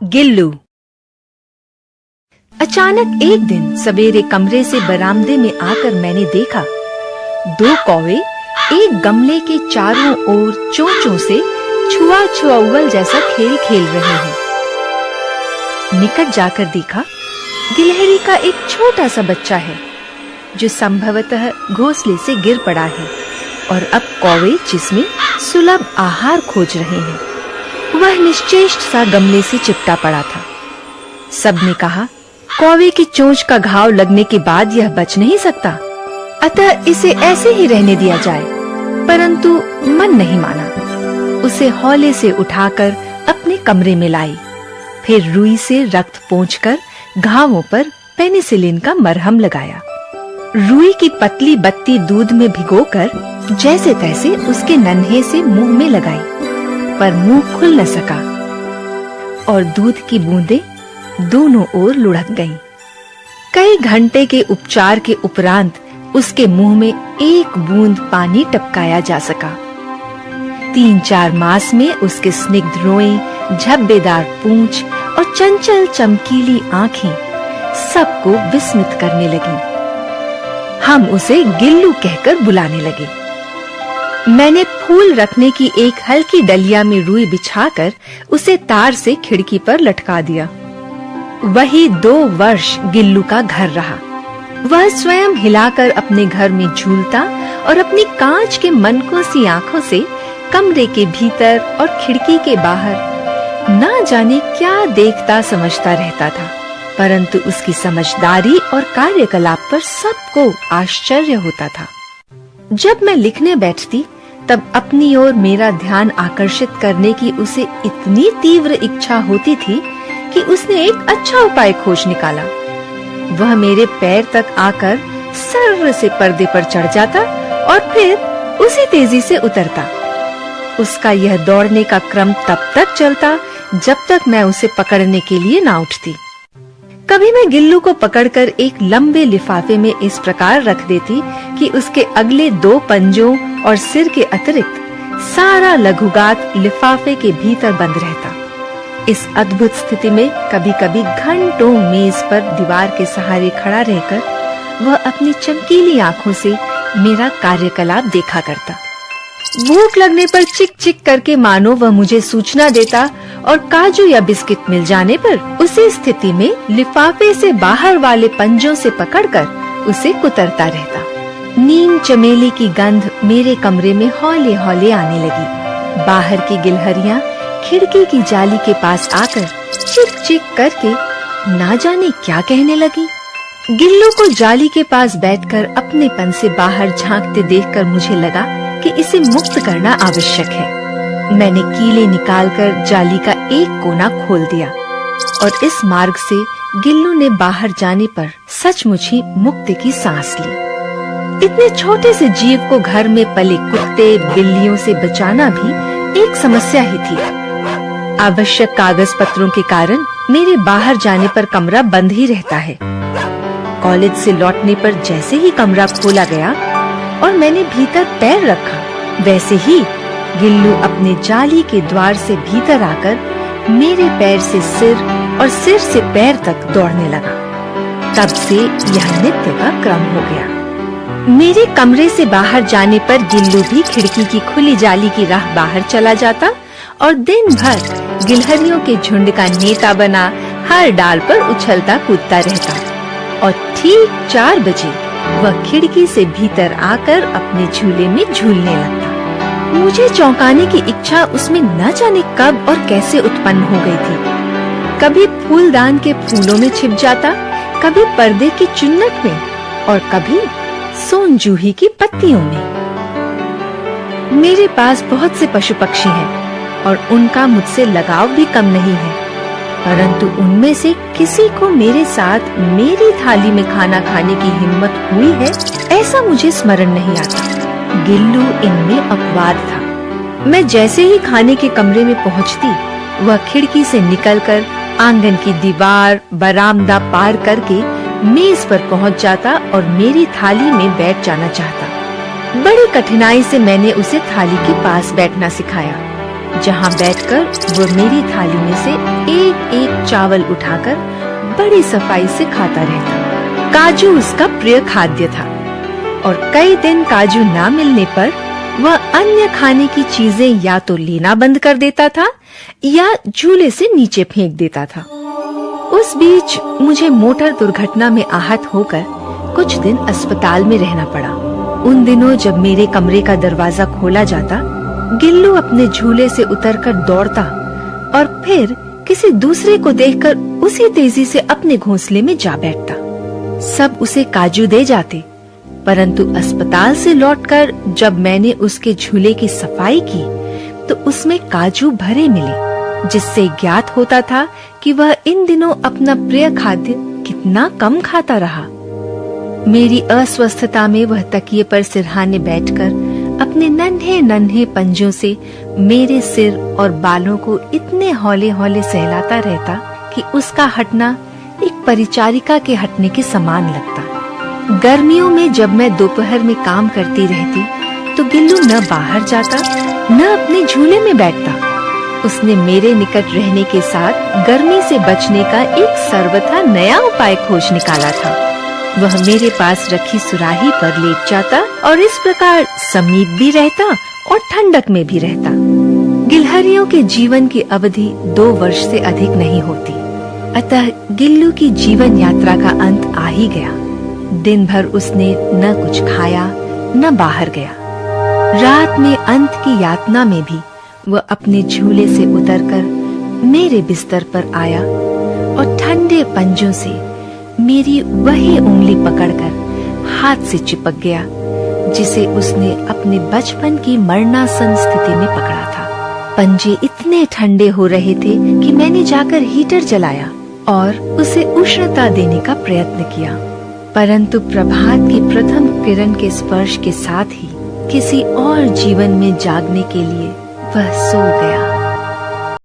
गिल्लू। अचानक एक दिन सवेरे कमरे से बरामदे में आकर मैंने देखा 2 कौवे एक गमले के चारों ओर चोंचों से छुआ छुआउल जैसा खेल खेल रहे हैं। निकट जाकर देखा गिलहरी का एक छोटा सा बच्चा है जो संभवतः घोंसले से गिर पड़ा है और अब कौवे जिसमें सुलभ आहार खोज रहे हैं वह निश्चेष्ट सा गमले से चिपटा पड़ा था। सबने कहा कौवे की चोंच का घाव लगने के बाद यह बच नहीं सकता, अतः इसे ऐसे ही रहने दिया जाए, परंतु मन नहीं माना। उसे हौले से उठाकर अपने कमरे में लाई, फिर रुई से रक्त पोंछकर घावों पर पेनिसिलिन का मरहम लगाया। रुई की पतली बत्ती दूध में भिगोकर जैसे तैसे उसके नन्हे से मुंह में लगाई, पर मुंह खुल न सका और दूध की बूंदें दोनों ओर लुढ़क गईं। कई घंटे के उपचार के उपरांत उसके मुंह में एक बूंद पानी टपकाया जा सका। 3-4 मास में उसके स्निग्ध रोएं, झब्बेदार पूंछ और चंचल चमकीली आंखें सबको विस्मित करने लगीं। हम उसे गिल्लू कहकर बुलाने लगे। मैंने फूल रखने की एक हल्की डलिया में रुई बिछाकर उसे तार से खिड़की पर लटका दिया। वही 2 वर्ष गिल्लू का घर रहा। वह स्वयं हिलाकर अपने घर में झूलता और अपनी कांच के मनकों सी आंखों से कमरे के भीतर और खिड़की के बाहर ना जाने क्या देखता समझता रहता था, परंतु उसकी समझदारी और कार्यकलाप पर सबको आश्चर्य होता था। जब मैं लिखने बैठती तब अपनी ओर मेरा ध्यान आकर्षित करने की उसे इतनी तीव्र इच्छा होती थी कि उसने एक अच्छा उपाय खोज निकाला। वह मेरे पैर तक आकर सर्र से पर्दे पर चढ़ जाता और फिर उसी तेजी से उतरता। उसका यह दौड़ने का क्रम तब तक चलता जब तक मैं उसे पकड़ने के लिए ना उठती। कभी मैं गिल्लू को पकड़कर एक लंबे लिफाफे में इस प्रकार रख देती कि उसके अगले 2 पंजों और सिर के अतिरिक्त सारा लघुगात लिफाफे के भीतर बंद रहता। इस अद्भुत स्थिति में कभी-कभी घंटों मेज पर दीवार के सहारे खड़ा रहकर वह अपनी चमकीली आंखों से मेरा कार्यकलाप देखा करता। भूख लगने पर चिक चिक करके मानो वह मुझे सूचना देता और काजू या बिस्किट मिल जाने पर उसी स्थिति में लिफाफे से बाहर वाले पंजों से पकड़कर उसे कुतरता रहता। नीम चमेली की गंध मेरे कमरे में हौले-हौले आने लगी। बाहर की गिलहरियां खिड़की की जाली के पास आकर चिक चिक करके ना जाने क्या कहने लगी। गिल्लू को जाली के पास बैठकर अपनेपन से बाहर झांकते देखकर मुझे लगा कि इसे मुक्त करना आवश्यक है। मैंने कीले निकालकर जाली का एक कोना खोल दिया और इस मार्ग से गिल्लू ने बाहर जाने पर सचमुच ही मुक्ति की सांस ली। इतने छोटे से जीव को घर में पले कुत्ते बिल्लियों से बचाना भी एक समस्या ही थी। आवश्यक कागज पत्रों के कारण मेरे बाहर जाने पर कमरा बंद ही रहता है। कॉलेज से लौटने पर जैसे ही कमरा खोला गया और मैंने भीतर पैर रखा, वैसे ही गिल्लू अपने जाली के द्वार से भीतर आकर मेरे पैर से सिर और सिर से पैर तक दौड़ने लगा। तब से यह नित्य का क्रम हो गया। मेरे कमरे से बाहर जाने पर गिल्लू भी खिड़की की खुली जाली की राह बाहर चला जाता और दिन भर गिलहरियों के झुंड का नेता बना हर डाल पर उछलता कूदता रहता और ठीक 4 बजे वह खिड़की से भीतर आकर अपने झूले में झूलने लगता। मुझे चौंकाने की इच्छा उसमें न जाने कब और कैसे उत्पन्न हो गई थी। कभी फूलदान के फूलों में छिप जाता, कभी पर्दे की चुन्नट में और कभी सोनजूही की पत्तियों में। मेरे पास बहुत से पशु पक्षी हैं और उनका मुझसे लगाव भी कम नहीं है, परंतु उनमें से किसी को मेरे साथ मेरी थाली में खाना खाने की हिम्मत हुई है ऐसा मुझे स्मरण नहीं आता। गिल्लू इनमें अपवाद था। मैं जैसे ही खाने के कमरे में पहुंचती, वह खिड़की से निकलकर आंगन की दीवार बरामदा पार करके मेज पर पहुंच जाता और मेरी थाली में बैठ जाना चाहता। बड़ी कठिनाई से मैंने उसे थाली के पास बैठना सिखाया। जहाँ बैठकर वह मेरी थाली में से एक एक चावल उठाकर बड़ी सफाई से खाता रहता। काजू उसका प्रिय खाद्य था और कई दिन काजू ना मिलने पर वह अन्य खाने की चीजें या तो लेना बंद कर देता था या झूले से नीचे फेंक देता था। उस बीच मुझे मोटर दुर्घटना में आहत होकर कुछ दिन अस्पताल में रहना पड़ा। उन दिनों जब मेरे कमरे का दरवाजा खोला जाता, गिल्लू अपने झूले से उतरकर दौड़ता और फिर किसी दूसरे को देखकर उसी तेजी से अपने घोंसले में जा बैठता। सब उसे काजू दे जाते, परंतु अस्पताल से लौटकर जब मैंने उसके झूले की सफाई की तो उसमें काजू भरे मिले, जिससे ज्ञात होता था कि वह इन दिनों अपना प्रिय खाद्य कितना कम खाता रहा। मेरी अस्वस्थता में वह तकिए पर सिरहाने बैठकर अपने नन्हे नन्हे पंजों से मेरे सिर और बालों को इतने हौले हौले सहलाता रहता कि उसका हटना एक परिचारिका के हटने के समान लगता। गर्मियों में जब मैं दोपहर में काम करती रहती तो गिल्लू न बाहर जाता न अपने झूले में बैठता। उसने मेरे निकट रहने के साथ गर्मी से बचने का एक सर्वथा नया उपाय खोज निकाला था। वह मेरे पास रखी सुराही पर लेट जाता और इस प्रकार समीप भी रहता और ठंडक में भी रहता। गिलहरियों के जीवन की अवधि 2 वर्ष से अधिक नहीं होती, अतः गिल्लू की जीवन यात्रा का अंत आ ही गया। दिन भर उसने न कुछ खाया न बाहर गया। रात में अंत की यातना में भी वह अपने झूले से उतरकर मेरे बिस्तर पर आया और ठंडे पंजों से मेरी वही उंगली पकड़कर हाथ से चिपक गया जिसे उसने अपने बचपन की मरणासन स्थिति में पकड़ा था। पंजे इतने ठंडे हो रहे थे कि मैंने जाकर हीटर जलाया और उसे उष्णता देने का प्रयत्न किया, परंतु प्रभात की प्रथम किरण के स्पर्श के साथ ही किसी और जीवन में जागने के लिए वह सो गया।